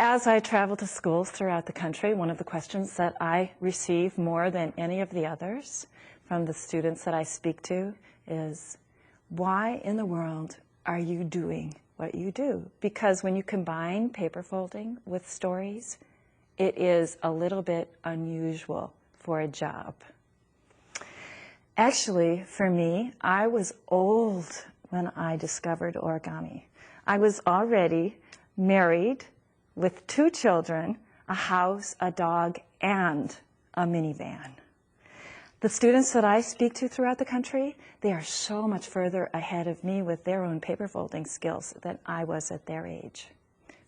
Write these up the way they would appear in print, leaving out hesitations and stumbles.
As I travel to schools throughout the country, one of the questions that I receive more than any of the others from the students that I speak to is, why in the world are you doing what you do? Because when you combine paper folding with stories, it is a little bit unusual for a job. Actually, for me, I was old when I discovered origami. I was already married with 2 children, a house, a dog, and a minivan. The students that I speak to throughout the country, they are so much further ahead of me with their own paper folding skills than I was at their age.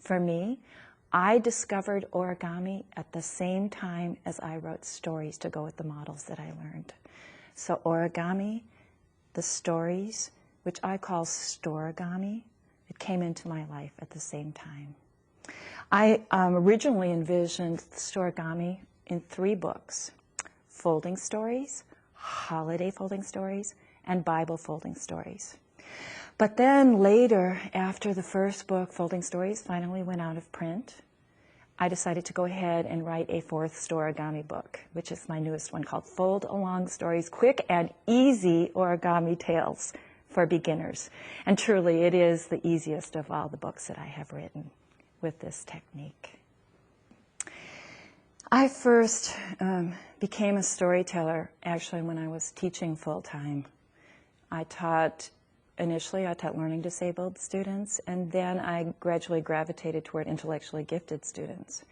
For me, I discovered origami at the same time as I wrote stories to go with the models that I learned. So origami, the stories, which I call storigami, it came into my life at the same time. I originally envisioned storigami in 3 books: folding stories, holiday folding stories, and Bible folding stories. But then later, after the first book, Folding Stories, finally went out of print, I decided to go ahead and write a 4th storigami book, which is my newest one, called Fold Along Stories, Quick and Easy Origami Tales for Beginners. And truly, it is the easiest of all the books that I have written with this technique. I first became a storyteller actually when I was teaching full-time. Initially I taught learning disabled students, and then I gradually gravitated toward intellectually gifted students.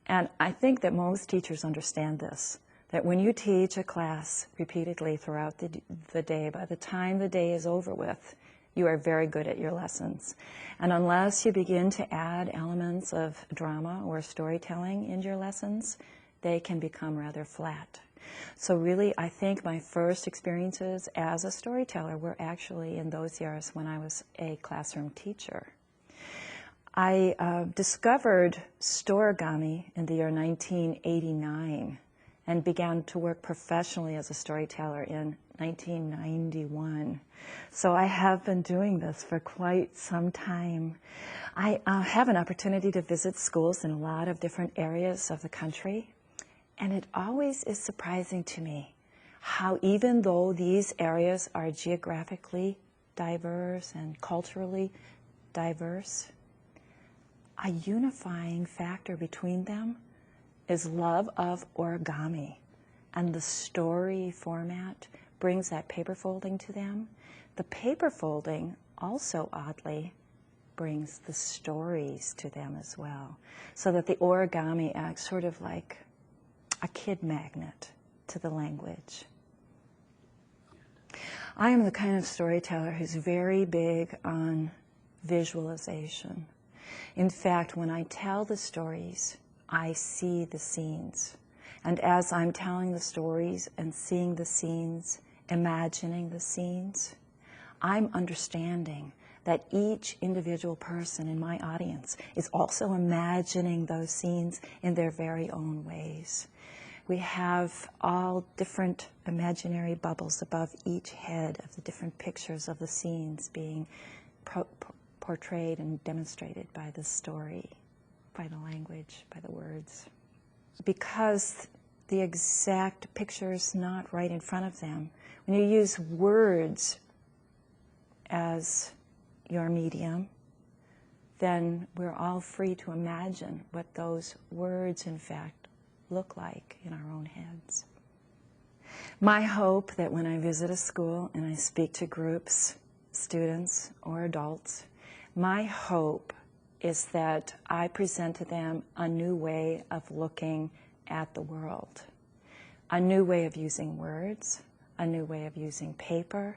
And I think that most teachers understand this, that when you teach a class repeatedly throughout the day, by the time the day is over with, you are very good at your lessons. And unless you begin to add elements of drama or storytelling in your lessons, they can become rather flat. So really, I think my first experiences as a storyteller were actually in those years when I was a classroom teacher. I discovered storigami in the year 1989 and began to work professionally as a storyteller in 1991. So I have been doing this for quite some time. I have an opportunity to visit schools in a lot of different areas of the country, and it always is surprising to me how, even though these areas are geographically diverse and culturally diverse, a unifying factor between them is love of origami, and the story format brings that paper folding to them. The paper folding also, oddly, brings the stories to them as well, so that the origami acts sort of like a kid magnet to the language. I am the kind of storyteller who's very big on visualization. In fact, when I tell the stories, I see the scenes. And as I'm telling the stories and seeing the scenes, imagining the scenes, I'm understanding that each individual person in my audience is also imagining those scenes in their very own ways. We have all different imaginary bubbles above each head of the different pictures of the scenes being portrayed and demonstrated by the story, by the language, by the words. Because the exact picture is not right in front of them, when you use words as your medium, then we're all free to imagine what those words, in fact, look like in our own heads. My hope that when I visit a school and I speak to groups, students or adults, my hope is that I present to them a new way of looking at the world, a new way of using words, a new way of using paper,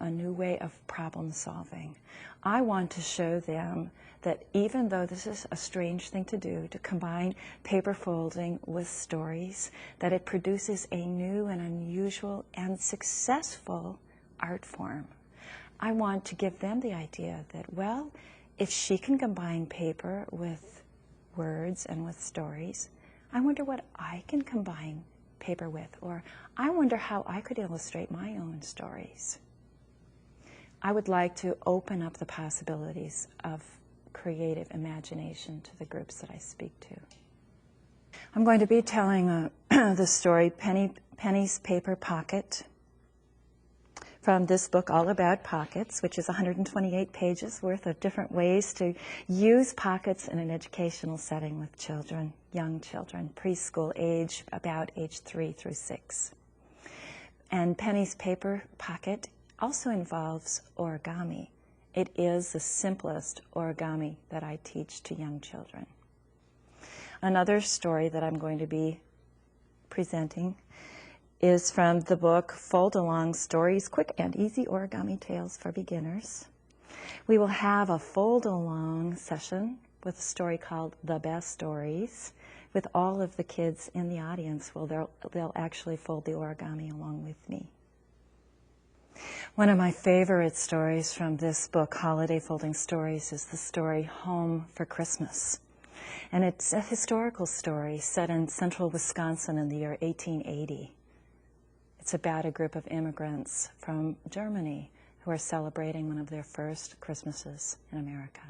a new way of problem solving. I want to show them that even though this is a strange thing to do, to combine paper folding with stories, that it produces a new and unusual and successful art form. I want to give them the idea that, well, if she can combine paper with words and with stories, I wonder what I can combine paper with, or I wonder how I could illustrate my own stories. I would like to open up the possibilities of creative imagination to the groups that I speak to. I'm going to be telling the story Penny's Paper Pocket from this book all about pockets, which is 128 pages worth of different ways to use pockets in an educational setting with children, young children, preschool age, about age 3 through 6. And Penny's Paper Pocket also involves origami. It is the simplest origami that I teach to young children. Another story that I'm going to be presenting is from the book Fold Along Stories, Quick and Easy Origami Tales for Beginners. We will have a fold-along session with a story called The Best Stories with all of the kids in the audience. Well, they'll actually fold the origami along with me. One of my favorite stories from this book, Holiday Folding Stories, is the story Home for Christmas. And it's a historical story set in central Wisconsin in the year 1880. It's about a group of immigrants from Germany who are celebrating one of their first Christmases in America.